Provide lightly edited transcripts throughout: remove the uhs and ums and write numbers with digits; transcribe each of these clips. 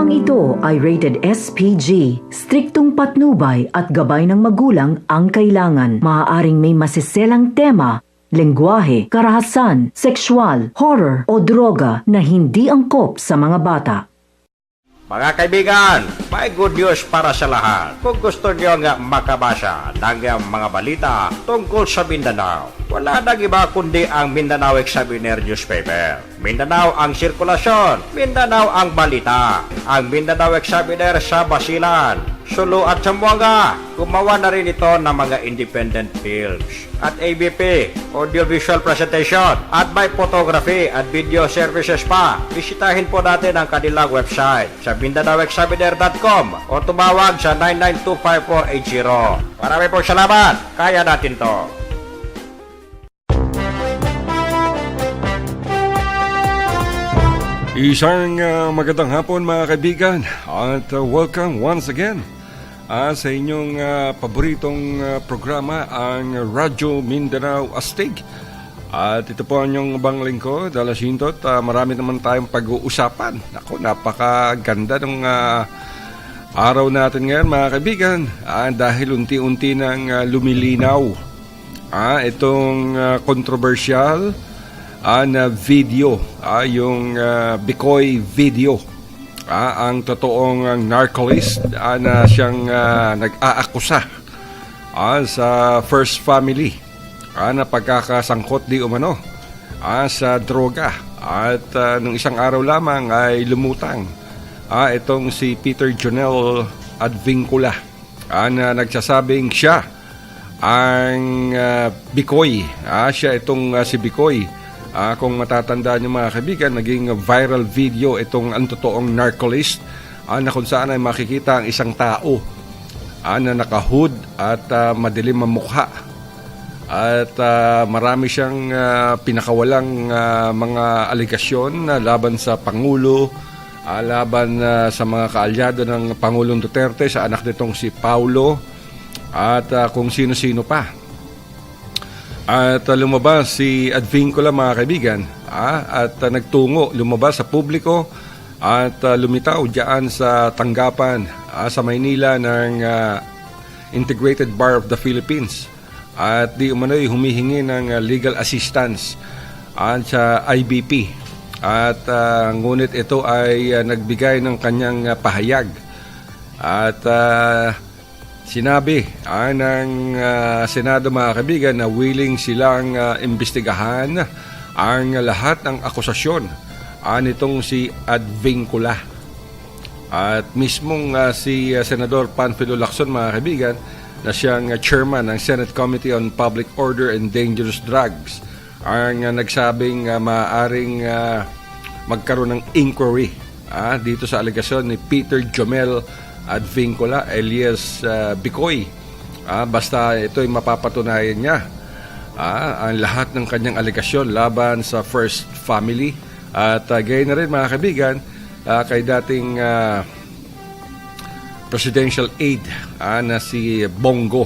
Programang ito ay rated SPG. Striktong patnubay at gabay ng magulang ang kailangan. Maaaring may masiselang tema, lengguwahe, karahasan, sexual, horror o droga na hindi angkop sa mga bata. Mga kaibigan, may good news para sa lahat. Kung gusto nyo nga makabasa ng mga balita tungkol sa Mindanao, wala nang iba kundi ang Mindanao Examiner newspaper. Mindanao ang sirkulasyon, Mindanao ang balita. Ang Mindanao Examiner sa Basilan, Sulu at Zamboanga. Gumawa na rin ito ng mga independent films at ABP, audiovisual presentation, at may photography at video services pa. Bisitahin po natin ang kanilang website sa mindanaoexaminer.com o tumawag sa 9925480. Marami pong salamat. Kaya natin to. Isang magandang hapon mga kaibigan at welcome once again sa inyong paboritong programa, ang Radyo Mindanao Astig. At ito po ang inyong bang lingkod, Alasintot. Marami naman tayong pag-uusapan. Ako, napakaganda ng araw natin ngayon mga kaibigan, dahil unti-unti nang lumilinaw itong controversial na video, yung Bicoy video, ang totoong narcolist na siyang nag-aakusa sa First Family na pagkakasangkot di umano sa droga. At nung isang araw lamang ay lumutang itong si Peter Jonel Advincula na nagsasabing siya ang Bicoy. Siya itong si Bicoy. Kung matatandaan niyo mga kaibigan, naging viral video itong ang totoong narcolist na kung saan ay makikita ang isang tao na nakahood at madilim ang mukha. At marami siyang pinakawalang mga aligasyon laban sa Pangulo, laban sa mga kaalyado ng Pangulong Duterte, sa anak nitong si Paulo, at kung sino-sino pa. At lumabas si Advincula mga kaibigan, at lumabas sa publiko at lumitaw diyan sa tanggapan sa Maynila ng Integrated Bar of the Philippines. At di umano'y humihingi ng legal assistance sa IBP. At ngunit ito ay nagbigay ng kanyang pahayag. At sinabi ng Senado mga kaibigan na willing silang imbestigahan ang lahat ng akusasyon nitong si Advincula. At mismong si Senador Panfilo Lacson mga kaibigan, na siyang chairman ng Senate Committee on Public Order and Dangerous Drugs, ang nagsabing maaaring magkaroon ng inquiry dito sa alegasyon ni Peter Jonel Advincula alias Bicoy. Basta ito'y mapapatunayan niya ang lahat ng kanyang alegasyon laban sa First Family. At gayon na rin mga kaibigan kay dating presidential aide na si Bongo.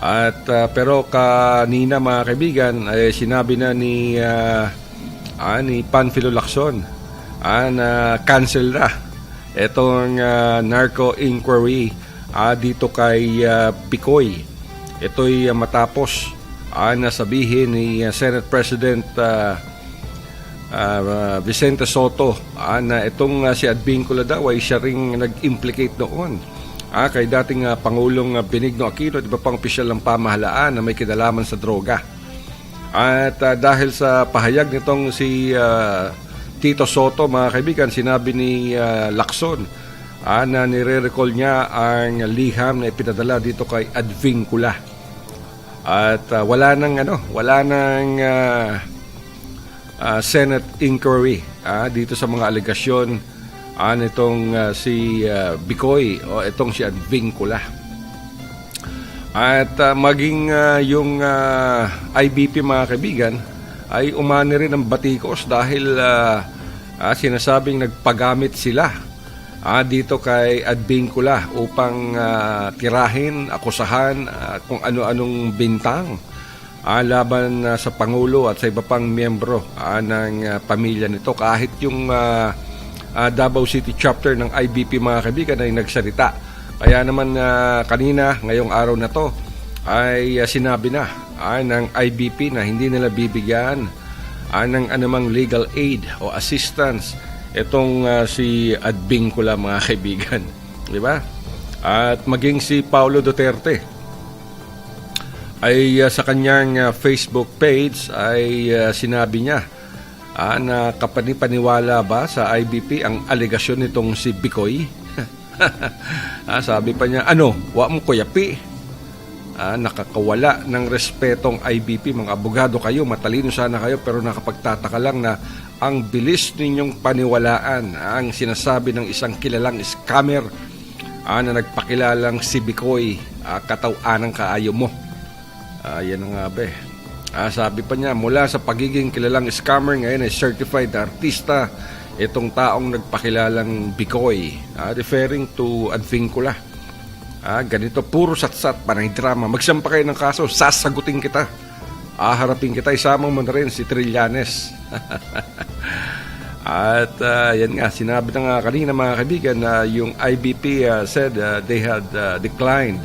At pero kanina mga kaibigan ay sinabi na ni Panfilo Lacson na cancel na itong narco inquiry dito kay Bicoy. Ito'y matapos na sabihin ni Senate President Vicente Soto na itong si Advincula daw ay siya ring nag-implicate noon kay dating Pangulong Benigno Aquino at iba pang opisyal ng pamahalaan na may kinalaman sa droga. At dahil sa pahayag nitong si Tito Soto mga kaibigan, sinabi ni Lacson na nire-recall niya ang liham na ipinadala dito kay Advincula. At wala nang Senate inquiry dito sa mga alegasyon nitong si Bicoy o itong si Advincula. At maging yung IBP mga kaibigan ay umani rin ng batikos dahil sinasabing nagpagamit sila dito kay Advincula upang tirahin, akusahan kung ano-anong bintang laban sa Pangulo at sa iba pang miyembro ng pamilya nito. Kahit yung Davao City chapter ng IBP mga kaibigan ay nagsalita. Kaya naman kanina, ngayong araw na to, ay sinabi na ng IBP na hindi nila bibigyan ng anumang legal aid o assistance itong si Advincula mga kaibigan. Di ba? At maging si Paulo Duterte ay sa kanyang Facebook page ay sinabi niya na kapanipaniwala ba sa IBP ang alegasyon nitong si Bicoy? Sabi pa niya, wa mo kuyapi. Nakakawala ng respetong IBP. Mga abogado kayo, matalino sana kayo, pero nakapagtataka lang na ang bilis ninyong paniwalaan ang sinasabi ng isang kilalang scammer na nagpakilalang si Bicoy, kataw-anang kaayo mo. Yan nga ba sabi pa niya, mula sa pagiging kilalang scammer, ngayon ay certified artista itong taong nagpakilalang Bicoy, referring to Advincula. Ganito, puro satsat, panay drama. Magsampa kayo ng kaso, sasagutin kita. Harapin kita, isama mo na rin si Trillanes. At yan nga, sinabi na nga kanina mga kaibigan na yung IBP said they had declined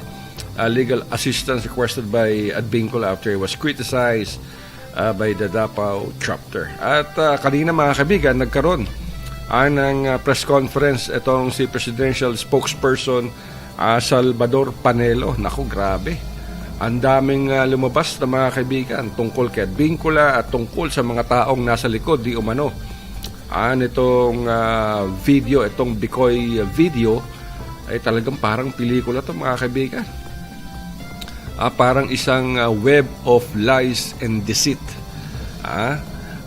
legal assistance requested by Advincula after he was criticized by the Davao chapter. At kanina mga kaibigan, nagkaroon ng press conference itong si presidential spokesperson Salvador Panelo. Naku, grabe. Ang daming lumabas na mga kaibigan tungkol kay Advincula at tungkol sa mga taong nasa likod di umano. Itong video, itong Bicoy video ay talagang parang pelikula to mga kaibigan. Parang isang web of lies and deceit.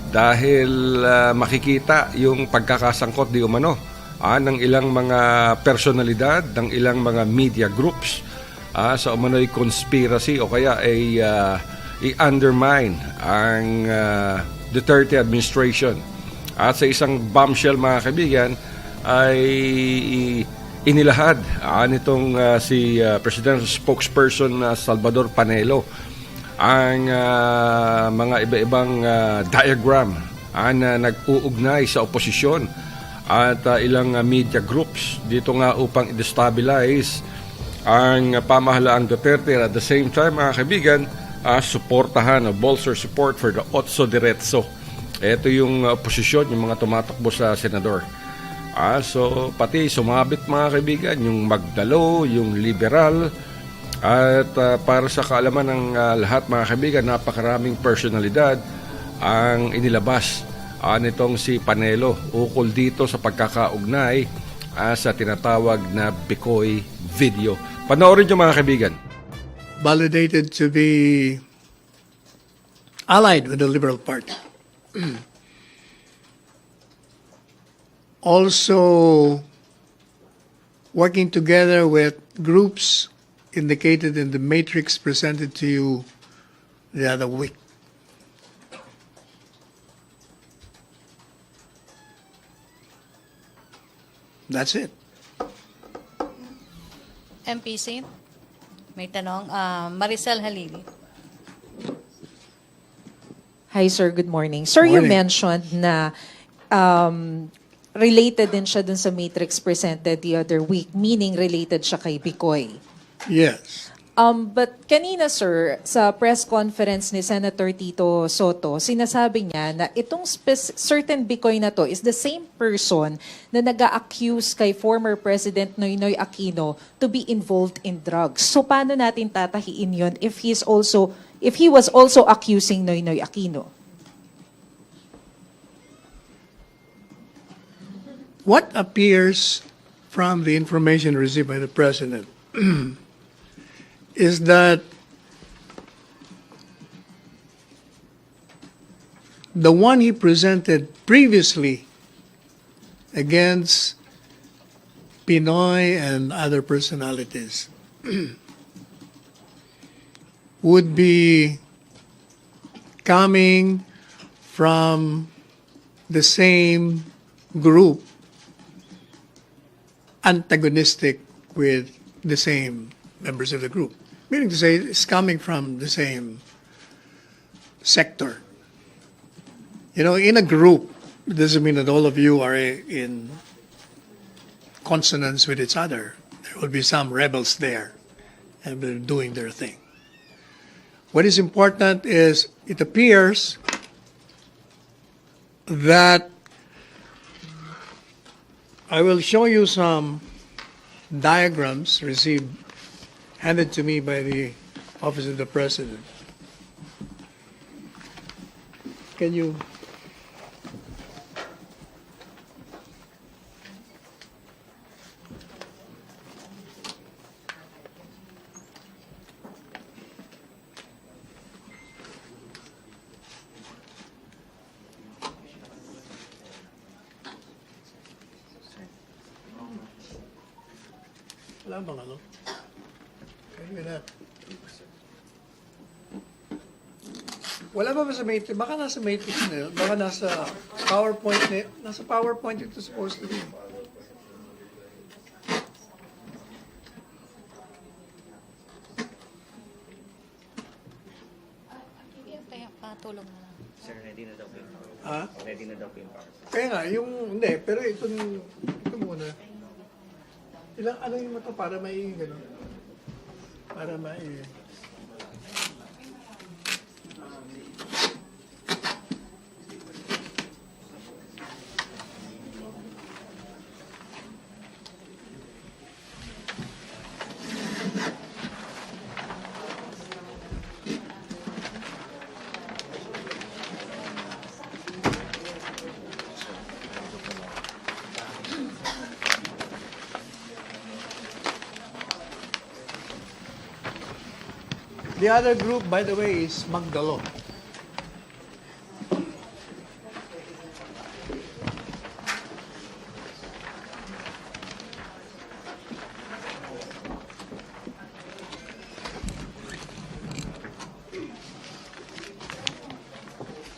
Dahil makikita yung pagkakasangkot di umano ng ilang mga personalidad, ng ilang mga media groups sa umano'y conspiracy o kaya ay i-undermine ang Duterte administration. At sa isang bombshell mga kaibigan ay inilahad nitong si presidential spokesperson Salvador Panelo ang mga iba-ibang diagram na nag-uugnay sa oposisyon at ilang media groups dito nga upang i-destabilize ang pamahalaang Duterte at the same time mga kaibigan suportahan o bolster support for the Otso Diretso. Ito yung oposisyon, yung mga tumatakbo sa senador. So pati sumabit mga kaibigan yung Magdalo, yung liberal at para sa kaalaman ng lahat mga kaibigan, napakaraming personalidad ang inilabas nitong si Panelo ukol dito sa pagkakaugnay sa tinatawag na Bicoy video. Panoorin nyo mga kaibigan. Validated to be allied with the Liberal Party. Also working together with groups indicated in the matrix presented to you the other week. That's it. MPC, may tanong. Maricel Halili. Hi, sir. Good morning. Sir, you Morning. mentioned na related din siya dun sa matrix presented the other week, meaning related siya kay Bicoy. Yes. But kanina, sir, sa press conference ni Senator Tito Soto, sinasabi niya na itong certain Bicoy na to is the same person na nag-accuse kay former President Noynoy Aquino to be involved in drugs. So paano natin tatahiin yon if he was also accusing Noynoy Aquino? What appears from the information received by the President is that the one he presented previously against Pinoy and other personalities would be coming from the same group antagonistic with the same members of the group. Meaning to say, it's coming from the same sector. You know, in a group, It doesn't mean that all of you are in consonance with each other. There will be some rebels there, and they're doing their thing. What is important is it appears that I will show you some diagrams handed to me by the Office of the President. Can you? Wala bang ano? Kaya na. Wala ba sa matrix? Baka nasa matrix na yun. Baka nasa PowerPoint na yun. Nasa PowerPoint ito supposed to be. Kaya patulong na lang. Sir, ready na daw po yung power. Ha? Ready na daw po yung power. Kaya nga, hindi, pero ito muna. Ano yung ito para may, gano'n? Para may, the other group, by the way, is Magdalo.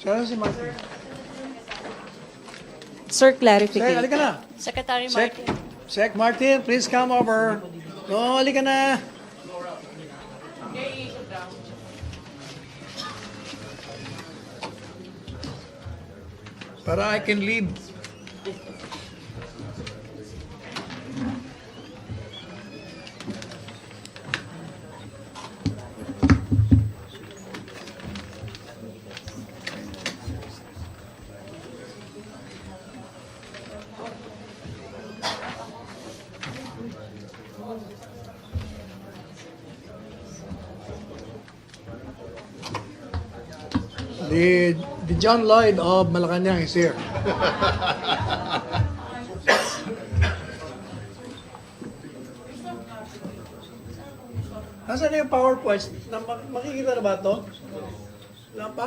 Saan si Martin? Sir, Sek, clarification. halika na. Secretary Sek, Martin. Sek Martin, please come over. No, halika na. Para I can leave. The John Lloyd of Malacanang is here. Nasaan na yung PowerPoint? Makikita na ba ito? Wala pa?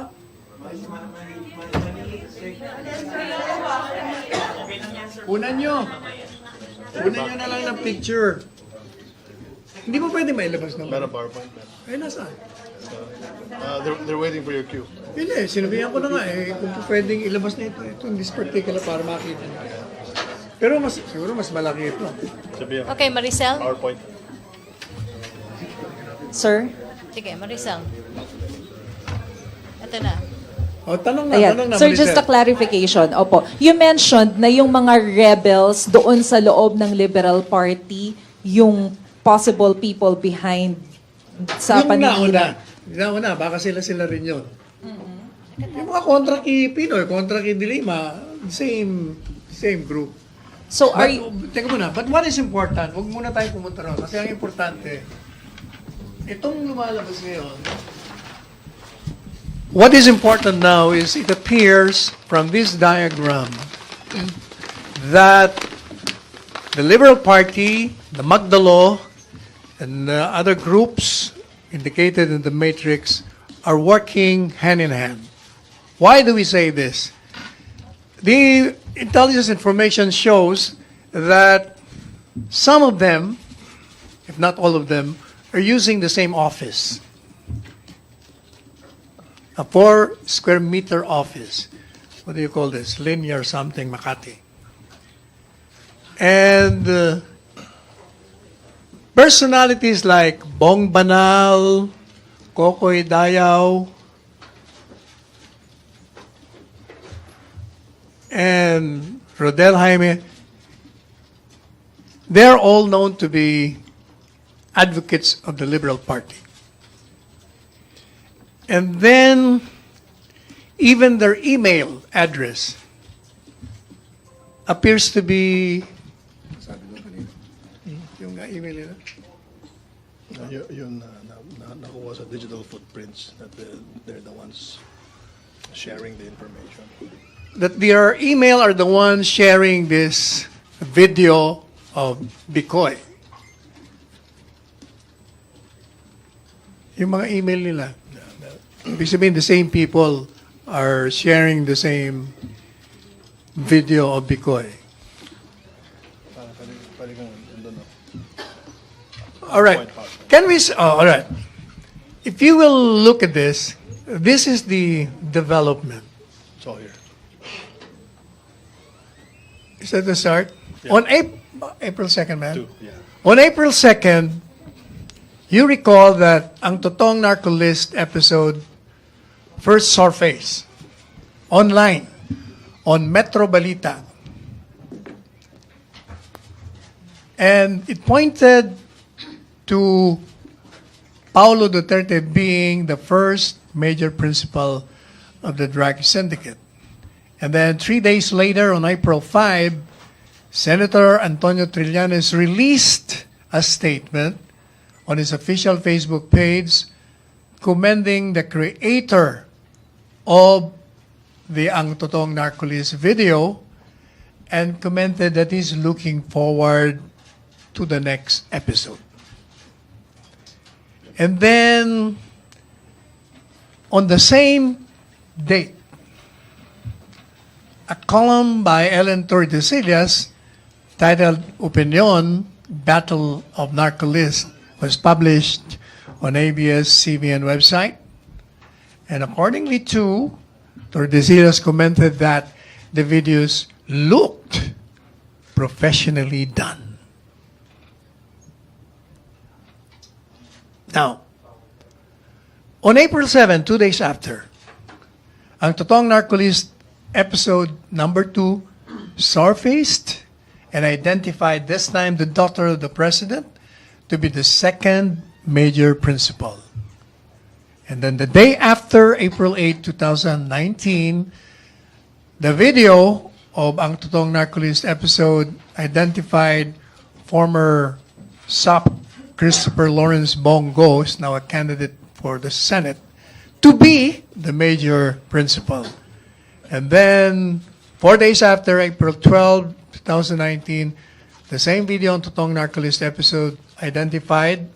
Kunan nyo. Kunan nyo na lang ng picture. Hindi mo pwede mailabas naman. Meron PowerPoint. Eh, nasaan? They're waiting for your cue. Hindi, sinabihan ko na nga kung pwedeng ilabas na ito in this particular para makita nyo. Pero siguro mas malaki ito. Sabihan. Okay, Maricel. PowerPoint. Sir? Sige, Maricel. Ito na. O, tanong Ayan. na. Sir, Maricel. just a clarification. Opo. You mentioned na yung mga rebels doon sa loob ng Liberal Party, yung possible people behind sa Yung paninira. nauna, baka sila rin yun. Yung mga kontra kay Pinoy, kontra kay Dilima, same group. So are But, you... teka muna, but what is important? Huwag muna tayo pumunta ron. Kasi ang importante, itong lumalabas ngayon, what is important now is it appears from this diagram that the Liberal Party, the Magdalo, and other groups indicated in the matrix are working hand in hand. Why do we say this? The intelligence information shows that some of them, if not all of them, are using the same office. A 4 square meter office. What do you call this? Linear something, Makati. And personalities like Bong Banal, Kokoy Dayaw, and Rodel Jaime, they're all known to be advocates of the Liberal Party. And then, even their email address appears to be, sabi ko kanina, yung email nila. Yun, nakuha sa digital footprints that they're the ones sharing the information. That their email are the ones sharing this video of Bicoy. Yung mga email nila. Ibig sabihin, the same people are sharing the same video of Bicoy. Pwede kong doon. All right. Can we? All right. If you will look at this, this is the development. It's all here. Is that the start? Yeah. On April 2nd, man. 2, yeah. On April 2nd, you recall that ang Totoong Narco List episode first surfaced online on Metro Balita. And it pointed to Paulo Duterte being the first major principal of the drug syndicate. And then 3 days later, on April 5, Senator Antonio Trillanes released a statement on his official Facebook page commending the creator of the Ang Totoong Narco List video and commented that he's looking forward to the next episode. And then, on the same date, a column by Ellen Tordesillas titled Opinion, Battle of Narco List was published on ABS-CBN website. And accordingly to, Tordesillas commented that the videos looked professionally done. Now, on April 7, 2 days after, ang Totoong Narco List episode number 2 surfaced and identified this time the daughter of the president to be the second major principal. And then the day after, April 8, 2019, the video of ang Totoong Narco List episode identified former SOP Christopher Lawrence Bongo, is now a candidate for the Senate, to be the major principal. And then, 4 days after, April 12, 2019, the same video on Totoong Narco List episode identified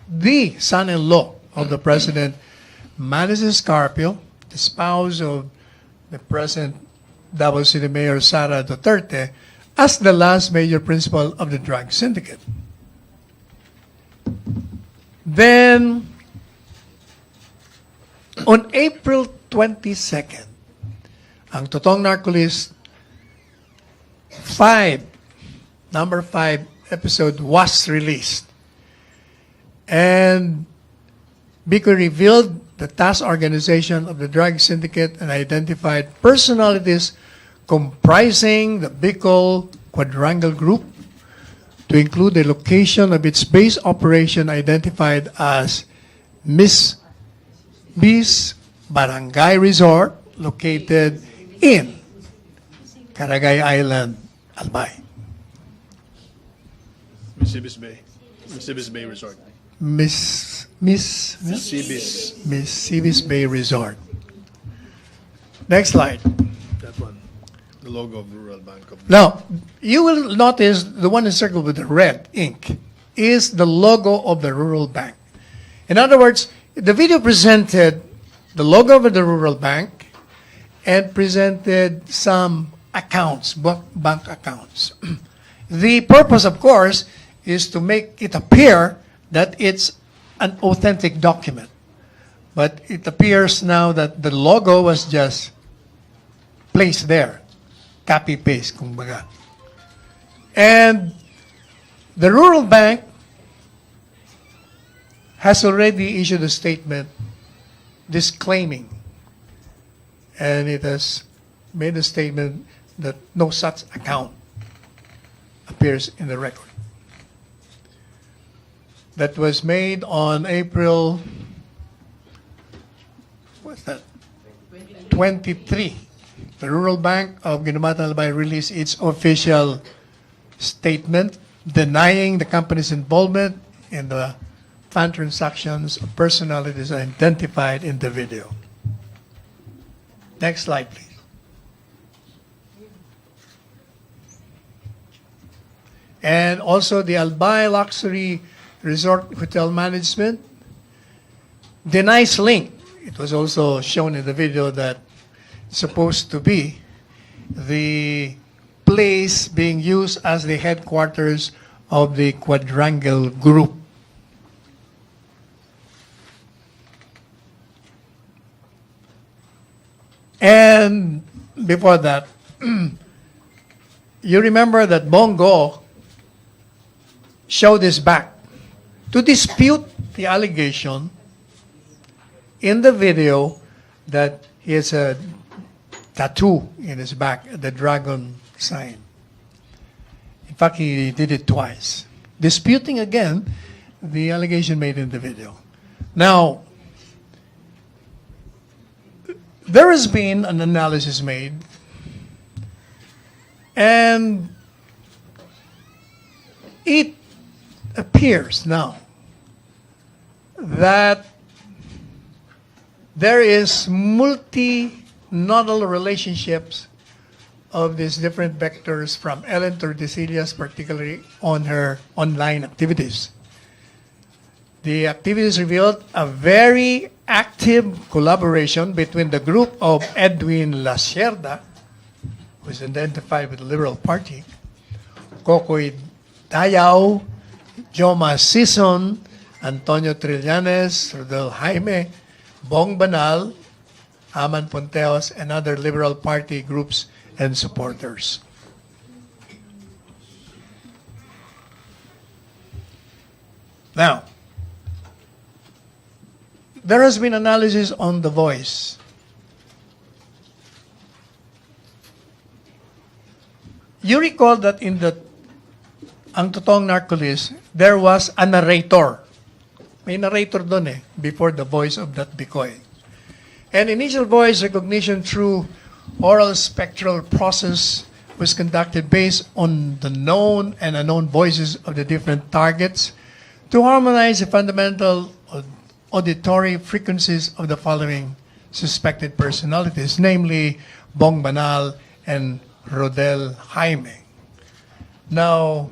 the son-in-law of the president, Manis Escarpio, the spouse of the present Davao City Mayor Sara Duterte, as the last major principal of the drug syndicate. Then, on April 22nd, ang Totoong Narco List number 5 episode was released. And Bicol revealed the task organization of the drug syndicate and identified personalities comprising the Bicol Quadrangle Group, to include the location of its base operation identified as Miss B's Barangay Resort, located in Caragay Island, Albay. Sibis Bay. Sibis Bay Resort. Miss Sibis Bay Resort. Next slide. That one. The logo of the Rural Bank of Now, you will notice the one encircled with the red ink is the logo of the Rural Bank. In other words, the video presented the logo of the Rural Bank and presented some accounts, bank accounts. The purpose, of course, is to make it appear that it's an authentic document. But it appears now that the logo was just placed there. Copy-paste, kumbaga. And the Rural Bank has already issued a statement disclaiming, and it has made a statement that no such account appears in the record. That was made on April, what's that? 23. The Rural Bank of Guinamatan Albay released its official statement denying the company's involvement in the fund transactions of personalities identified in the video. Next slide, please. And also the Albay Luxury Resort Hotel Management denies link. It was also shown in the video that it's supposed to be the place being used as the headquarters of the Quadrangle Group. And before that, you remember that Bongo showed his back to dispute the allegation in the video that he has a tattoo in his back, the dragon sign. In fact, he did it twice, disputing again the allegation made in the video. Now, there has been an analysis made, and it appears now that there is multi-nodal relationships of these different vectors from Ellen Tordesillas, particularly on her online activities. The activities revealed a very active collaboration between the group of Edwin Lacerda, who is identified with the Liberal Party, Kokoy Dayao, Joma Sison, Antonio Trillanes, Rodel Jaime, Bong Banal, Aman Ponteos, and other Liberal Party groups and supporters. Now, there has been analysis on The Voice. You recall that in the Ang Totoong Narcolis, there was a narrator. May narrator doon before the voice of that Bicoy. And initial voice recognition through oral spectral process was conducted based on the known and unknown voices of the different targets to harmonize the fundamental auditory frequencies of the following suspected personalities, namely Bong Banal and Rodel Jaime. Now,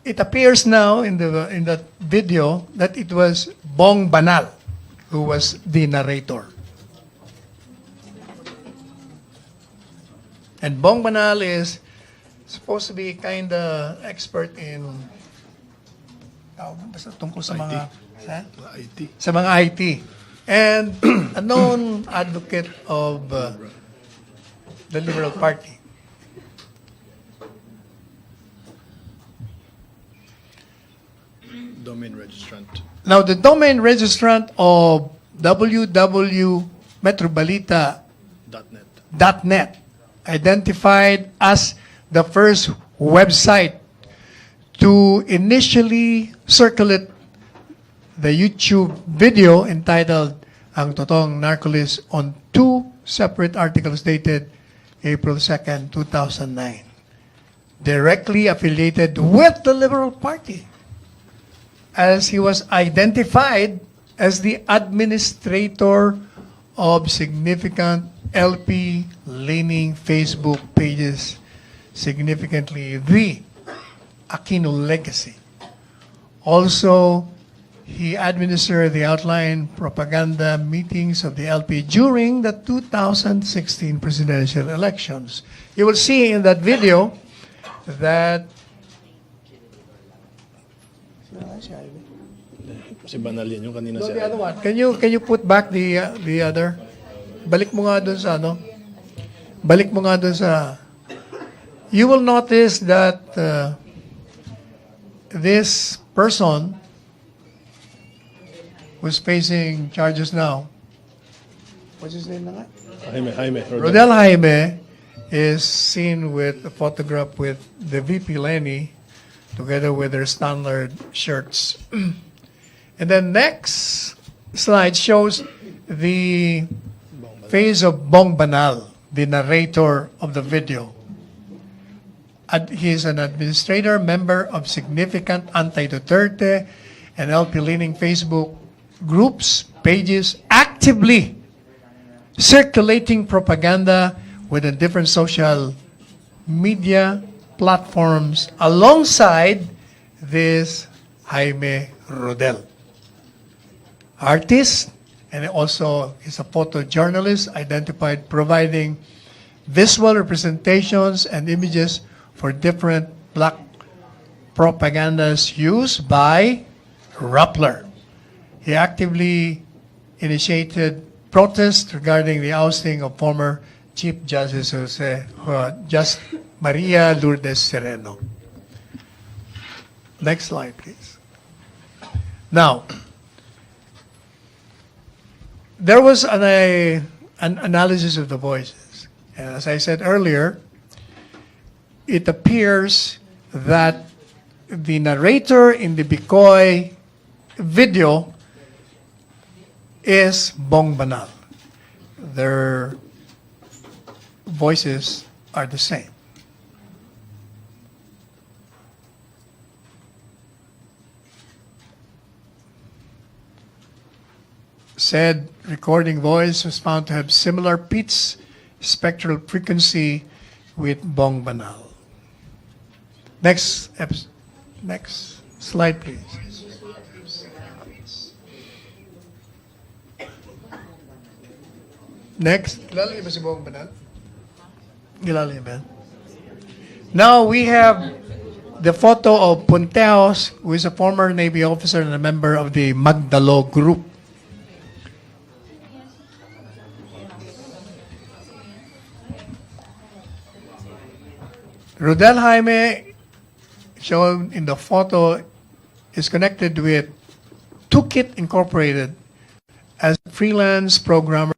it appears now in that video that it was Bong Banal who was the narrator. And Bong Banal is supposed to be kind of expert in basta tungkol sa mga IT. sa mga IT, and a known advocate of the Liberal Party. Domain registrant. Now, the domain registrant of www.metrobalita.net identified as the first website to initially circulate the YouTube video entitled Ang Totoong Narcolis on two separate articles dated April 2nd, 2009, directly affiliated with the Liberal Party, as he was identified as the administrator of significant LP-leaning Facebook pages, significantly the Aquino Legacy. Also, he administered the outline propaganda meetings of the LP during the 2016 presidential elections. You will see in that video that Si Banal yan, yung kanina no, siya. the other one. Can you put back the other? Balik mo nga doon sa ano? Balik mo nga doon sa. You will notice that this person who's facing charges now. What's his name na nga? Jaime. Rodel Jaime is seen with a photograph with the VP Lenny together with their standard shirts. And then next slide shows the face of Bong Banal, the narrator of the video. He is an administrator, member of significant anti-Duterte and LP-leaning Facebook groups, pages, actively circulating propaganda within different social media platforms alongside this Jaime Rodel. Artist, and also is a photojournalist, identified providing visual representations and images for different black propagandas used by Rappler. He actively initiated protests regarding the ousting of former Chief Justice Just Maria Lourdes Sereno. Next slide, please. Now, there was an analysis of the voices. And as I said earlier, it appears that the narrator in the Bicoy video is Bong Banal. Their voices are the same. Said recording voice was found to have similar pitch, spectral frequency with Bong Banal. Next slide, please. Next. Kilala niyo ba si Bong Banal? Kilala niyo ba? Now we have the photo of Punteos, who is a former Navy officer and a member of the Magdalo group. Rodel Jaime, shown in the photo, is connected with Toolkit Incorporated as a freelance programmer,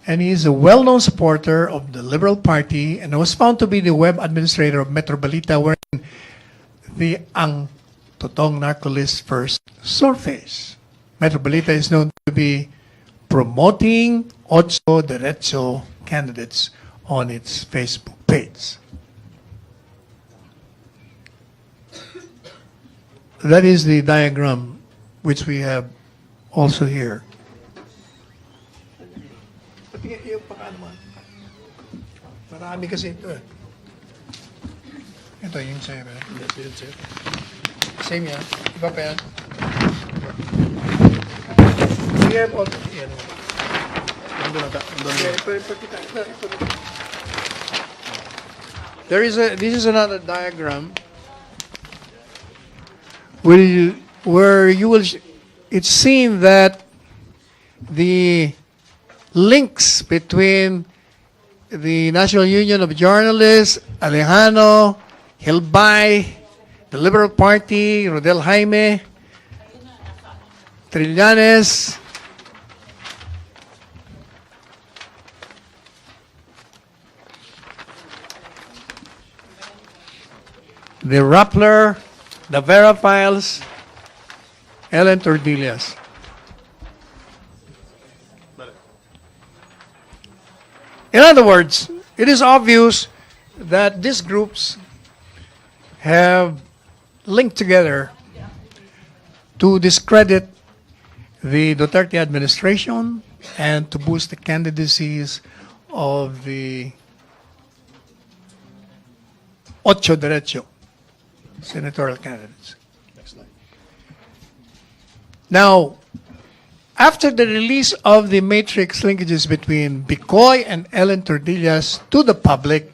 and he is a well-known supporter of the Liberal Party and was found to be the web administrator of Metro Balita, wherein the Ang Totong Narcolist first surfaced. Metro Balita is known to be promoting Ocho Derecho candidates on its Facebook page. That is the diagram which we have also here. Marami kasi ito eh. Ito yung sa'yo ba? Same yan. Iba pa yan. We have all... Yan. This is another diagram where you will, it's seen that the links between the National Union of Journalists, Alejano, Hilbay, the Liberal Party, Rodel Jaime, Trillanes, the Rappler, the Vera Files, Ellen Tordesillas. In other words, it is obvious that these groups have linked together to discredit the Duterte administration and to boost the candidacies of the Ocho Derecho senatorial candidates. Now, after the release of the matrix linkages between Bicoy and Ellen Tordesillas to the public,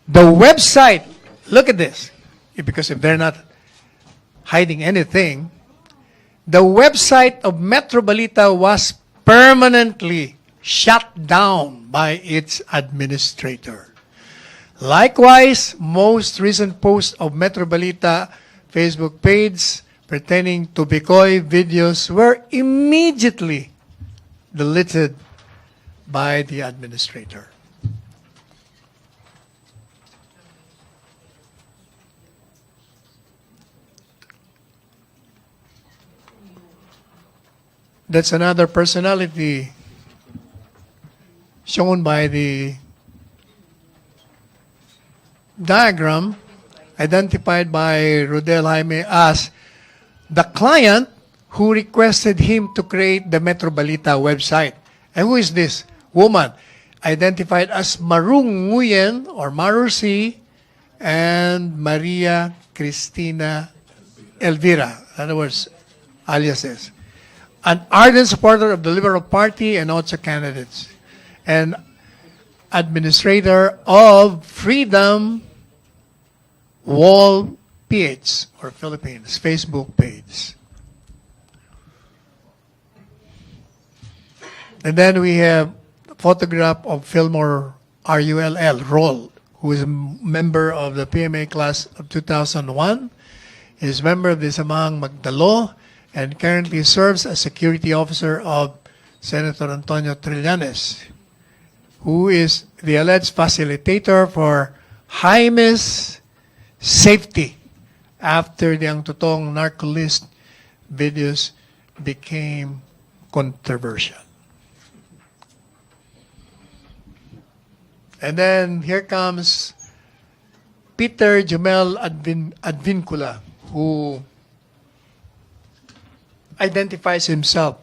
the website, look at this, because if they're not hiding anything, the website of Metro Balita was permanently shut down by its administrator. Likewise, most recent posts of Metro Balita Facebook page pertaining to Bicoy videos were immediately deleted by the administrator. That's another personality shown by the diagram identified by Rodel Jaime as the client who requested him to create the Metro Balita website. And who is this woman? Identified as Marung Nguyen or Marusi and Maria Cristina Elvira. In other words, aliases. An ardent supporter of the Liberal Party and also candidates. And administrator of Freedom Wall PH or Philippines Facebook page. And then we have a photograph of Fillmore RULL, Roll, who is a member of the PMA class of 2001. He is a member of the Samang Magdalo and currently serves as security officer of Senator Antonio Trillanes, who is the alleged facilitator for Jaime's safety after the Ang Totoong Narcolist videos became controversial. And then here comes Peter Jumel Advincula, who identifies himself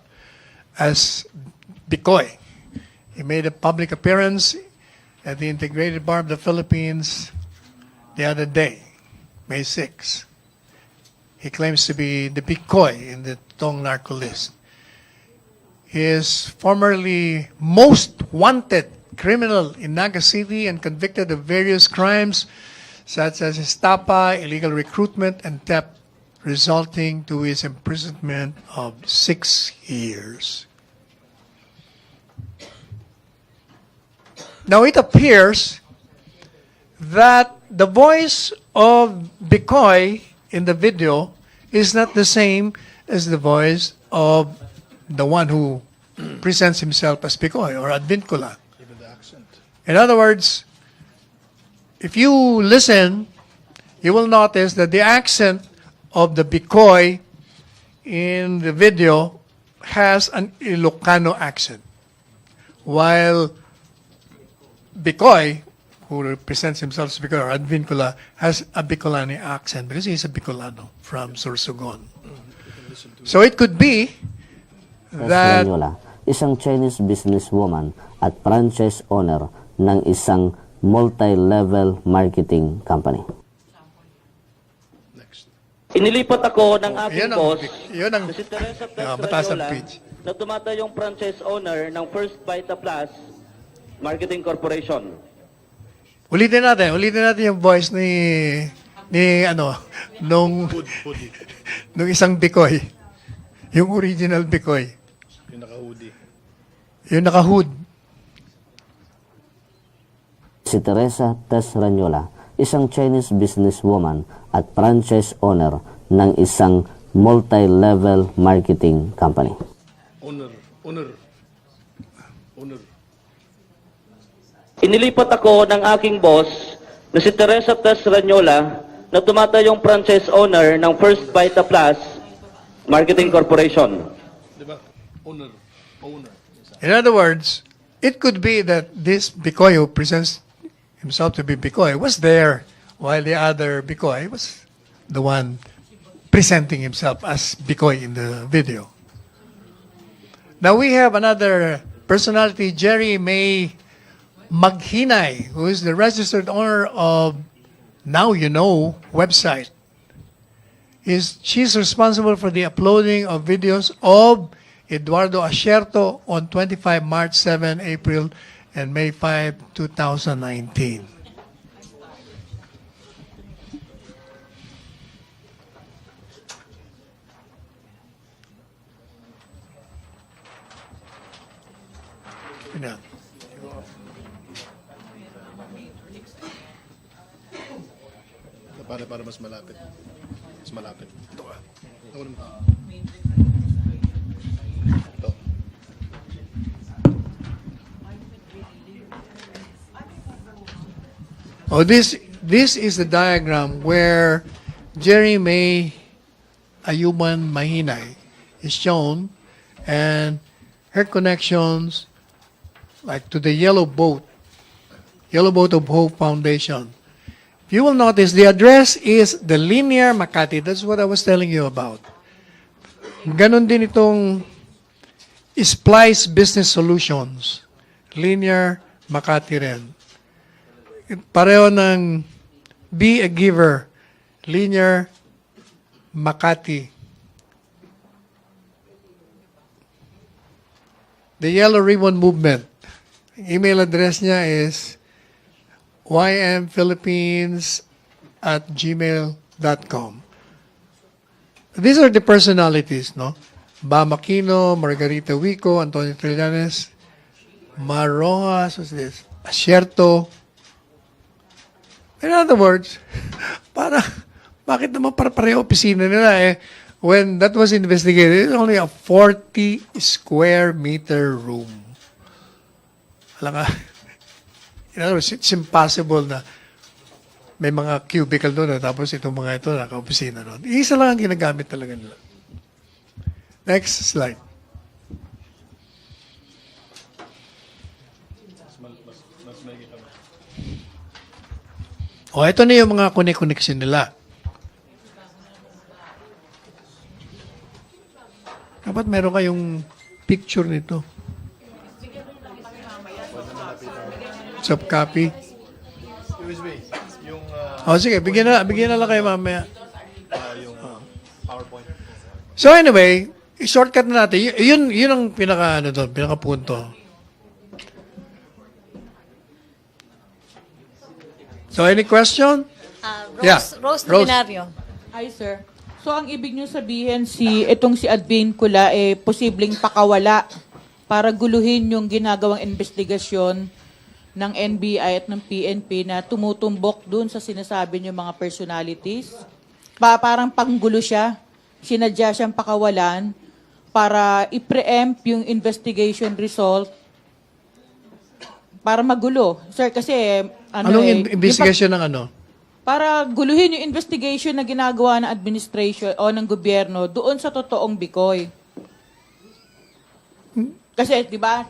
as Bicoy. He made a public appearance at the Integrated Bar of the Philippines the other day, May 6. He claims to be the Bicoy in the Tong Narco list. He is formerly most wanted criminal in Naga City and convicted of various crimes such as estafa, illegal recruitment, and theft, resulting to his imprisonment of 6 years. Now it appears that the voice of Bicoy in the video is not the same as the voice of the one who presents himself as Bicoy or Advincula. Even the accent. In other words, if you listen, you will notice that the accent of the Bicoy in the video has an Ilocano accent, while Bicoy, who represents himself as Bicoy or Advincula, has a Bicolani accent because he's a Bicolano from Sorsogon. So it could be that Ranyola, isang Chinese businesswoman at franchise owner ng isang multi-level marketing company. Next. Inilipat ako ng aking boss yun ang na si Teresa mataas ang Ranyola pitch. na tumatayong franchise owner ng First Vita Plus Marketing Corporation. Ulitin natin yung voice ni nung isang Bicoy. Yung original Bicoy. Yung naka-hoodie. Yung naka-hood. Si Teresa Ranyola, isang Chinese businesswoman at franchise owner ng isang multi-level marketing company. Owner. Inilipat ako ng aking boss na si Teresa Ranyola na tumatayong franchise owner ng First Vita Plus Marketing Corporation. Diba? Owner. In other words, it could be that this Bicoy who presents himself to be Bicoy was there while the other Bicoy was the one presenting himself as Bicoy in the video. Now we have another personality, Jerry May Maghinay, who is the registered owner of Now You Know website. She's responsible for the uploading of videos of Eduardo Asierto on 25 March, 7 April, and May 5, 2019. Yan. Para mas malapit. Mas malapit. Ito ka. Ito. Oh, this is the diagram where Jerry May Ayuban Mahinay is shown, and her connections, like to the Yellow Boat of Hope Foundation. You will notice the address is the Linear Makati. That's what I was telling you about. Ganon din itong Splice Business Solutions. Linear Makati rin. Pareho ng Be a Giver. Linear Makati. The Yellow Ribbon Movement. Email address niya is ymphilippines@gmail.com. These are the personalities, no? Ba Aquino, Margarita Wico, Antonio Trillanes, Mar Rojas, what's this? Asierto. In other words, bakit naman pareho opisina nila eh? When that was investigated, it's only a 40 square meter room. Alam ka, in other words, it's impossible na may mga cubicle doon tapos itong mga ito naka-opisina doon. Isa lang ang ginagamit talaga nila. Next slide. Ito na yung mga connection nila. Dapat meron kayong picture nito. Soft copy. Sige, bigyan na lang kayo mamaya. So anyway, i-shortcut na natin. Yun ang pinaka-punto. So any question? Rose Dinario. Hi, sir. So, ang ibig nyo sabihin, si Advin Kula, posibleng pakawala para guluhin yung ginagawang investigasyon ng NBI at ng PNP na tumutumbok dun sa sinasabi nyo mga personalities. Parang panggulo siya. Sinadya siyang pakawalan para i-preempt yung investigation result para magulo. Sir, kasi Anong investigation ng ano? para guluhin yung investigation na ginagawa ng administration o ng gobyerno doon sa totoong bikoy. Kasi, di ba?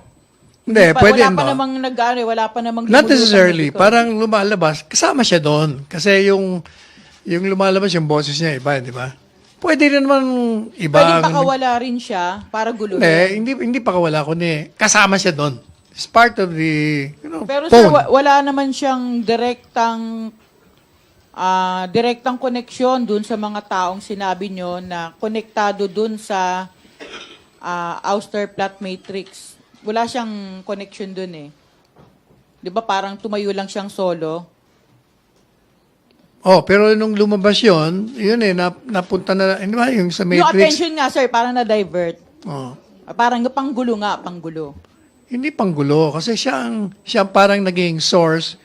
Hindi, pwede wala pa namang wala pa namang not necessarily. lumulutang na bikoy. Parang lumalabas, kasama siya doon. Kasi yung lumalabas, yung boses niya, iba, di ba? Pwede rin naman iba. Pwede pakawala rin siya para guluhin. Hindi pakawala, kundi kasama siya doon. It's part of the, Pero phone. sir, wala naman siyang direktang koneksyon dun sa mga taong sinabi nyo na konektado dun sa ouster plot matrix. Wala siyang connection dun eh. Di ba parang tumayo lang siyang solo? Pero nung lumabas yun napunta na, hindi ba, yung sa Yung Matrix. attention nga sir, parang na-divert. Oh. Parang panggulo. Hindi panggulo, kasi siya ang parang naging source.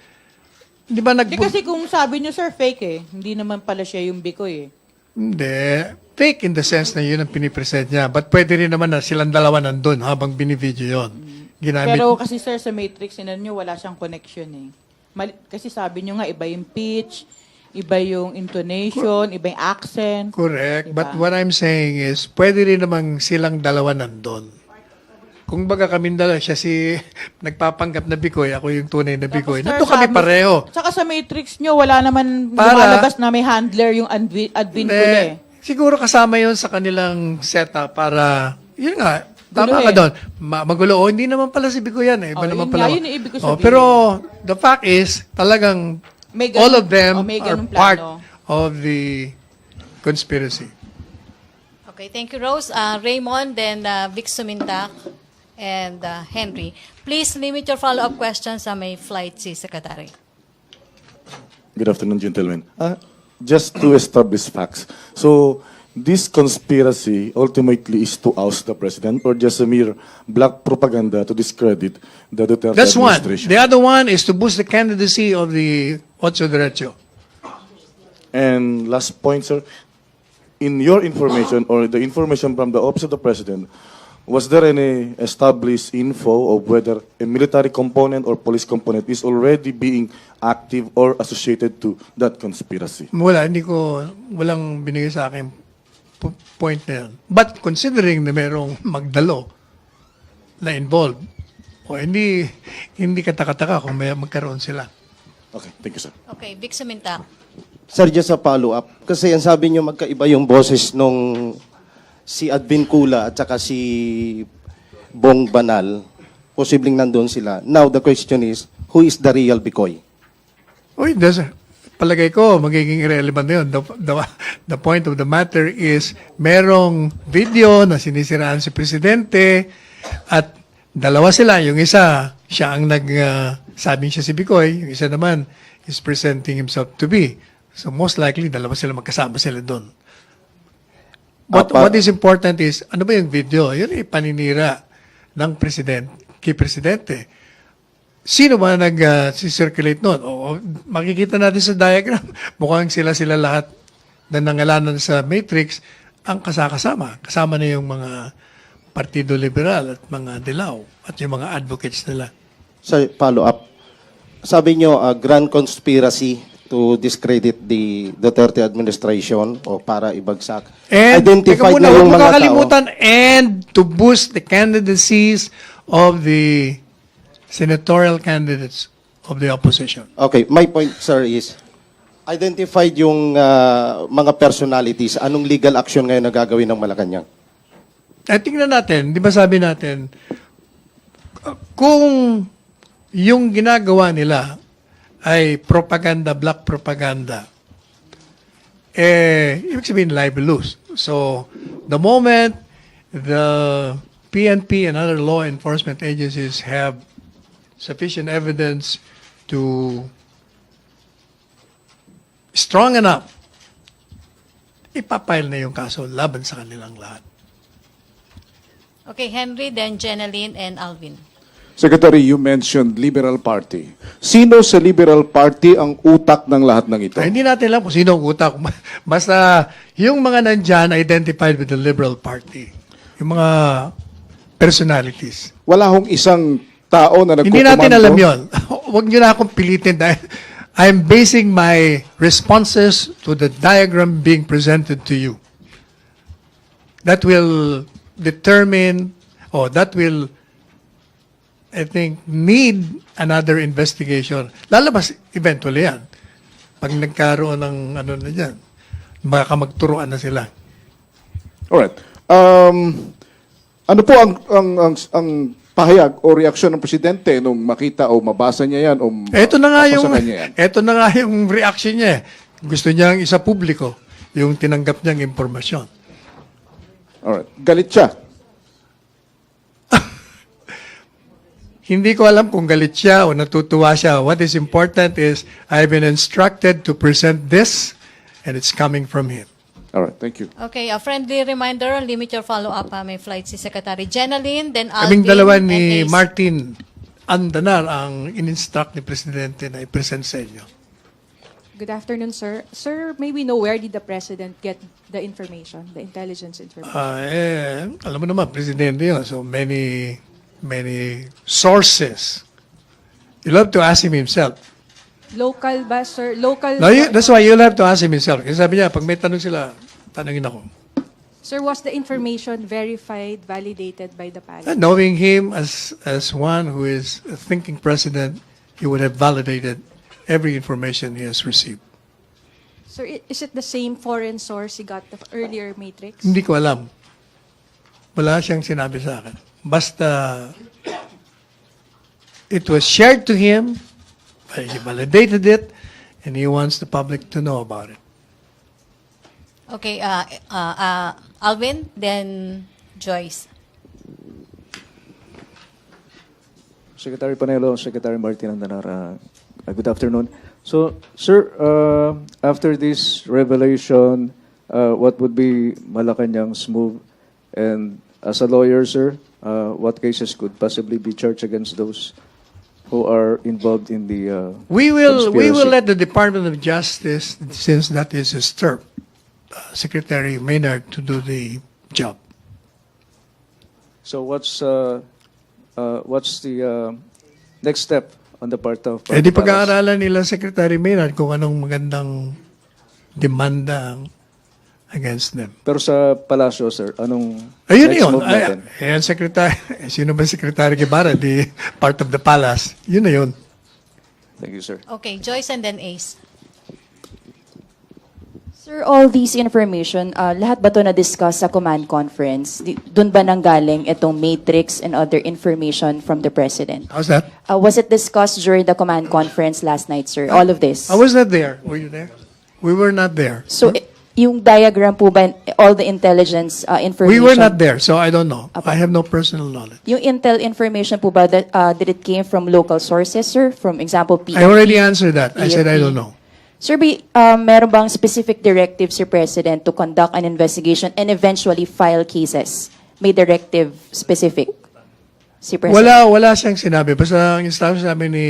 Di ba Kasi kung sabi nyo sir, fake eh. Hindi naman pala siya yung bikoy eh. Hindi. Fake in the sense na yun ang pinipresent niya. But pwede rin naman na silang dalawa nandun habang binivideo yun. Ginamit. Pero kasi sir, sa Matrix, nyo, wala siyang connection eh. Kasi sabi nyo nga, iba yung pitch, iba yung intonation, iba yung accent. Correct. Diba? But what I'm saying is, pwede rin namang silang dalawa nandun. Kung baga kami dalawa, siya si nagpapanggap na bikoy, ako yung tunay na bikoy. Tapos, sir, Nandun kami pareho. Saka sa Matrix nyo, wala naman lumalabas na may handler yung admin ko eh. Siguro kasama yun sa kanilang setup para, yun nga, tama Gulo ka eh. doon. Magulo. Hindi naman pala si Biko yan eh. Iba naman yun pala. nga, yun yung ibig ko sabihin. Pero the fact is, talagang May ganun- all of them may are ganun part plano. of the conspiracy. Okay, thank you, Rose. Raymond, then Vic Sumintak, and Henry. Please limit your follow-up questions sa may flight si Secretary. Good afternoon, gentlemen. Just to establish facts. So, this conspiracy ultimately is to oust the president or just a mere black propaganda to discredit the Duterte That's one. administration? The other one is to boost the candidacy of the Ocho Derecho. And last point, sir, in your information or the information from the Office of the President, was there any established info of whether a military component or police component is already being active or associated to that conspiracy? Walang binigay sa akin point na yun. But considering na merong magdalo na involved, hindi katakataka kung may magkaroon sila. Okay, thank you, sir. Okay, Vic Suminta. Sir, just a follow-up. Kasi ang sabi niyo magkaiba yung boses nung si Advin Kula at saka si Bong Banal. Posibleng nandun sila. Now, the question is, who is the real Bicoy? Palagay ko, magiging irrelevant na yun. The point of the matter is, merong video na sinisiraan si Presidente at dalawa sila. Yung isa, siya ang sabing siya si Bicoy. Yung isa naman is presenting himself to be. So most likely, dalawa sila magkasama sila doon. What is important is, ano ba yung video? Yun ay paninira ng kay Presidente. Sino ba nag-circulate noon? Makikita natin sa diagram, mukhang sila lahat na nangalanan sa Matrix ang kasama. Kasama na yung mga Partido Liberal at mga Dilaw at yung mga advocates nila. Sir, follow-up. Sabi niyo, grand conspiracy to discredit the Duterte administration o para ibagsak. And, identified muna, na yung mga kakalimutan, and to boost the candidacies of the senatorial candidates of the opposition. Okay, my point, sir, is identified yung mga personalities. Anong legal action ngayon na gagawin ng Malacanang? Tingnan natin, di ba sabi natin, kung yung ginagawa nila ay propaganda, black propaganda, ibig sabihin libelous. So, the moment the PNP and other law enforcement agencies have sufficient evidence to strong enough, ipapile na yung kaso laban sa kanilang lahat. Okay, Henry, then Jeneline and Alvin. Secretary, you mentioned Liberal Party. Sino sa Liberal Party ang utak ng lahat ng ito? Hindi natin alam kung sino ang utak. Basta yung mga nandyan identified with the Liberal Party. Yung mga personalities. Wala hong isang tao na nagkukomando? Hindi natin alam yun. Huwag nyo na akong pilitin dahil I'm basing my responses to the diagram being presented to you. That will determine, that will, I think, need another investigation. Lalabas eventually yan. Pag nagkaroon ng ano na dyan, baka magturuan na sila. Alright. Ano po ang pahayag o reaksyon ng Presidente nung makita o mabasa niya yan o Ito na nga yan? yung reaction niya. Gusto niyang isa publiko yung tinanggap niyang impormasyon. Alright. Galit siya. Hindi ko alam kung galit siya o natutuwa siya. What is important is I've been instructed to present this and it's coming from him. Alright, thank you. Okay, a friendly reminder, limit your follow-up. May flight si Secretary Jeneline, then Alvin. Kaming dalawa and ni Ace. Martin Andanar ang in-instruct ni Presidente na i-present sa inyo. Good afternoon, sir. Sir, may we know where did the President get the information, the intelligence information? Alam mo naman, Presidente yun. So many sources. You'll have to ask him himself. Local ba, sir? Local. No, that's why you'll have to ask him himself. Kasi sabi niya, pag may tanong sila, tanongin ako. Sir, was the information verified, validated by the panel? Knowing him as one who is a thinking president, he would have validated every information he has received. Sir, is it the same foreign source he got the earlier matrix? Hindi ko alam. Wala siyang sinabi sa akin. Basta, it was shared to him, he validated it, and he wants the public to know about it. Okay, Alvin, then Joyce. Secretary Panelo, Secretary Martin Andanar, good afternoon. So, sir, after this revelation, what would be Malacanang's move? And as a lawyer, sir, what cases could possibly be charged against those who are involved in the We will conspiracy? let the Department of Justice, since that is his term, Secretary Maynard, to do the job. So what's the next step on the part of Di pag-aaralan nila Secretary Maynard kung anong magandang demanda against them. Pero sa palasyo, sir, anong Ayun next yun. move natin? Ayan, Secretary. Sino ba Secretary Guevara? Di part of the palace. Yun na yun. Thank you, sir. Okay, Joyce and then Ace. Sir, all these information, lahat ba ito na-discuss sa command conference? Doon ba nanggaling itong matrix and other information from the President? How's that? Was it discussed during the command conference last night, sir? All of this? I was not there. Were you there? We were not there. So, yung diagram po ba, all the intelligence information? We were not there, so I don't know. I have no personal knowledge. Yung intel information po ba, did it came from local sources, sir? From example, PNP? I already answered that. I said I don't know. Sir, meron bang specific directives si President to conduct an investigation and eventually file cases? May directive specific si President? Wala siyang sinabi. Basta ang instruction sabi ni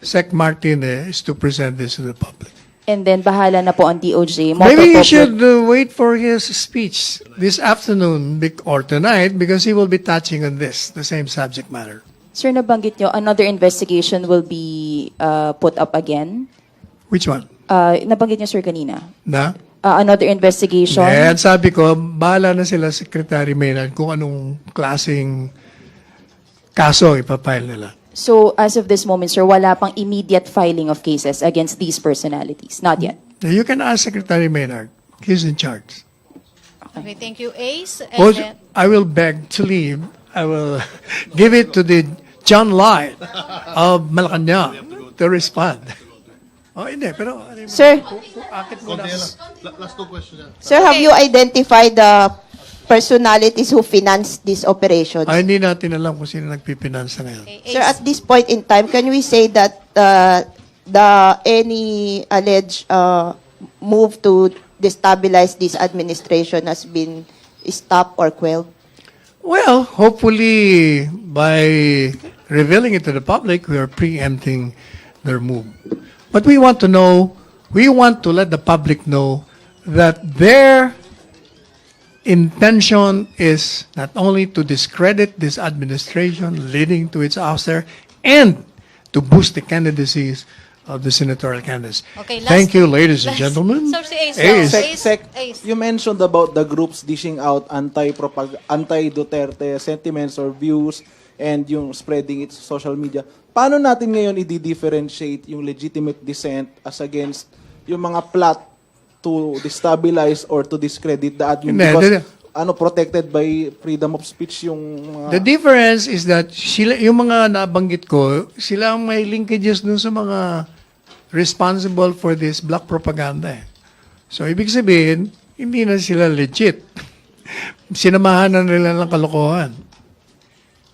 Sec Martin is to present this to the public. And then, bahala na po ang DOJ. Maybe you should wait for his speech this afternoon or tonight because he will be touching on this, the same subject matter. Sir, nabanggit nyo, another investigation will be put up again? Which one? Nabanggit nyo, sir, kanina. Na? Another investigation? And sabi ko, bahala na sila Secretary Maynard kung anong klaseng kaso ipapile nila. So, as of this moment, sir, wala pang immediate filing of cases against these personalities? Not yet? You can ask Secretary Maynard. He's in charge. Okay, thank you, Ace. And Or then, I will beg to leave. I will give it to the John Light of Malacanang to respond. Oh, hindi. Pero, Sir, akit muna ako. Last two questions. sir, have you identified the personalities who financed these operations? Hindi natin alam kung sino nagpipinansa ngayon. Sir, at this point in time, can we say that any alleged move to destabilize this administration has been stopped or quelled? Well, hopefully, by revealing it to the public, we are preempting their move. But we want to let the public know that their intention is not only to discredit this administration leading to its ouster and to boost the candidacies of the senatorial candidates. Okay, Thank you, ladies and gentlemen. Sir, si Ace. Ace. You mentioned about the groups dishing out anti-Duterte sentiments or views and yung spreading it sa social media. Paano natin ngayon i-differentiate yung legitimate dissent as against yung mga plot to destabilize or to discredit the admin? Because protected by freedom of speech yung mga... The difference is that yung mga nabanggit ko, sila ang may linkages dun sa mga responsible for this black propaganda. So, ibig sabihin, hindi na sila legit. Sinamahan na nila ng kalokohan.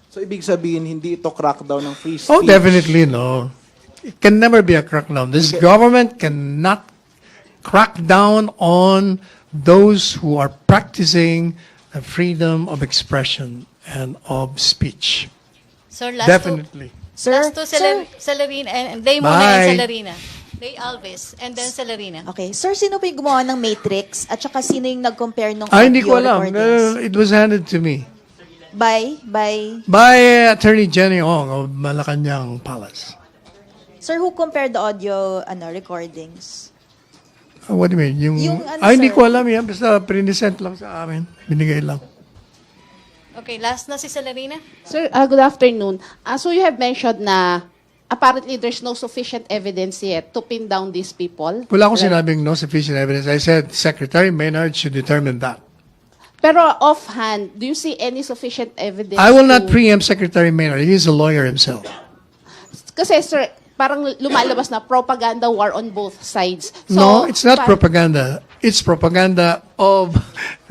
So, ibig sabihin, hindi ito crackdown ng free speech? Oh, definitely no. It can never be a crackdown. This government cannot crack down on those who are practicing the freedom of expression and of speech. Sir, last Definitely. Last to Celerina, and Day muna and Celerina. Day Alves, and then Celerina. Okay. Sir, sino po yung gumawa ng Matrix at saka sino yung nag-compare ng Hindi ko audio alam. recordings? It was handed to me By Attorney Jenny Ong of Malacanang Palace. Sir, who compared the audio recordings? What do you mean? Hindi sir? ko alam yan. Basta present lang sa amin. Binigay lang. Okay, last na si Celerina. Sir, good afternoon. So you have mentioned na apparently there's no sufficient evidence yet to pin down these people. Wala akong sinabing no sufficient evidence. I said Secretary Maynard should determine that. Pero offhand, do you see any sufficient evidence? I will not preempt Secretary Maynard. He is a lawyer himself. Kasi sir, parang lumalabas na propaganda war on both sides. So, No, it's not propaganda. It's propaganda of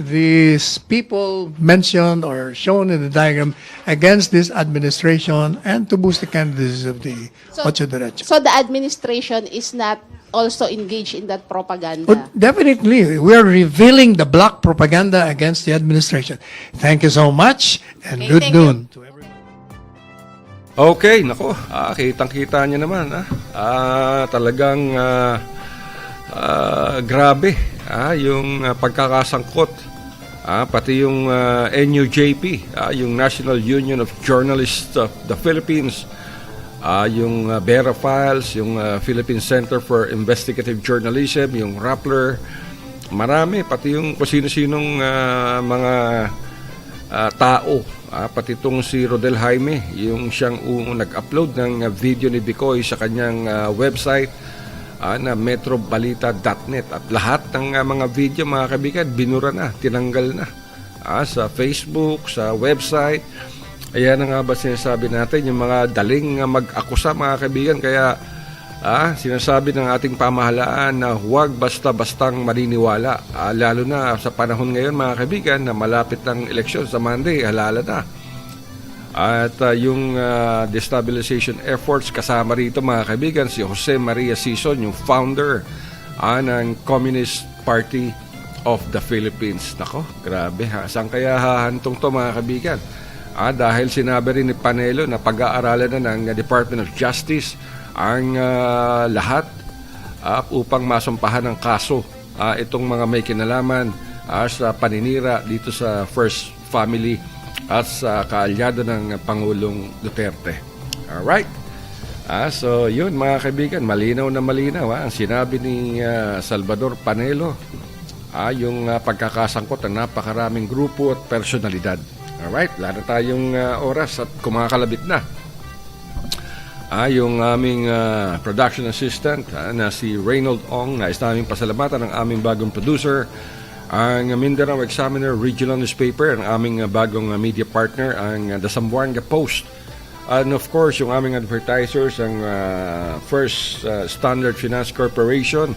these people mentioned or shown in the diagram against this administration and to boost the candidates of the Ocho Derecho. So the administration is not also engaged in that propaganda. But definitely, we are revealing the black propaganda against the administration. Thank you so much and good noon to everyone. Okay, nako, kitang-kita niyo naman. Talagang grabe yung pagkakasangkot. Pati yung NUJP, yung National Union of Journalists of the Philippines, yung Vera Files, yung Philippine Center for Investigative Journalism, yung Rappler, marami, pati yung kung sino-sinong mga tao, pati itong si Rodel Jaime, yung siyang nag-upload ng video ni Bicoy sa kanyang website na metrobalita.net, at lahat ng mga video, mga kaibigan, binura na, tinanggal na sa Facebook, sa website. Ayan na nga ba sinasabi natin, yung mga daling mag-akusa, mga kaibigan, kaya sinasabi ng ating pamahalaan na huwag basta-bastang maniniwala. Lalo na sa panahon ngayon, mga kaibigan, na malapit ng eleksyon sa Monday, halala na. At yung destabilization efforts, kasama rito, mga kaibigan, si Jose Maria Sison, yung founder ng Communist Party of the Philippines. Nako, grabe ha. Saan kaya hahantong to, mga kaibigan? Dahil sinabi rin ni Panelo na pag-aaralan na ng Department of Justice ang lahat upang masumpahan ng kaso itong mga may kinalaman sa paninira dito sa First Family at sa kaalyado ng Pangulong Duterte. Alright? So yun, mga kaibigan, malinaw na malinaw ang sinabi ni Salvador Panelo, yung pagkakasangkot ng napakaraming grupo at personalidad. Alright? Wala na tayong oras at kumakalabit na. Yung aming production assistant na si Reynold Ong, nais naming pasalamatan ng aming bagong producer, ang Mindanao Examiner Regional Newspaper, ang aming bagong media partner, ang The Zamboanga Post, and of course yung aming advertisers, ang First Standard Finance Corporation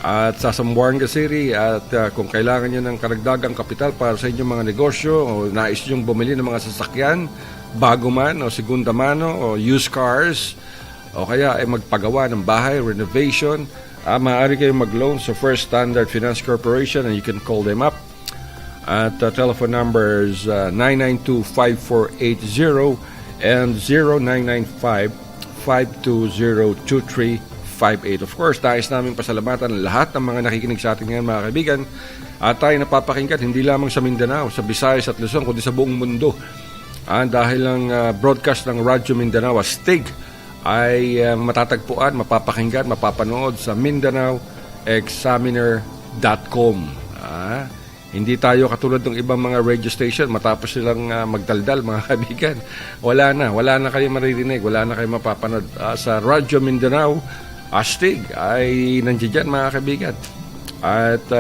at sa Zamboanga City. At kung kailangan nyo ng karagdagang kapital para sa inyong mga negosyo o nais nyo bumili ng mga sasakyan, bago man o segunda mano o used cars, o kaya ay magpagawa ng bahay, renovation, maaari kayong mag-loan sa First Standard Finance Corporation, and you can call them up at telephone numbers 992-5480 and 0995-520-2358. Of course, nais namin pasalamatan lahat ng mga nakikinig sa atin ngayon, mga kaibigan, at tayo napapakinggan hindi lamang sa Mindanao, sa Visayas at Luzon, kundi sa buong mundo. Dahil ang broadcast ng Radyo Mindanao Astig ay matatagpuan, mapapakinggan, mapapanood sa MindanaoExaminer.com. Hindi tayo katulad ng ibang mga radio station, matapos silang magdaldal, mga kaibigan. Wala na kayo maririnig, wala na kayo mapapanood. Sa Radyo Mindanao Astig ay nandiyan, mga kaibigan. At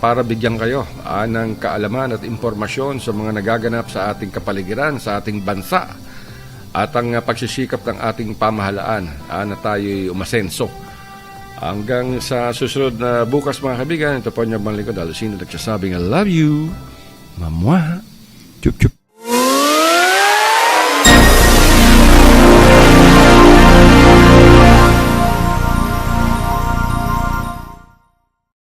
para bigyan kayo ng kaalaman at impormasyon sa mga nagaganap sa ating kapaligiran, sa ating bansa, at ang pagsisikap ng ating pamahalaan na tayo'y umasenso. Hanggang sa susunod na bukas, mga kaibigan, ito po niyo bang likod, Alusino, nagsasabing I love you, mamwa, chup chup.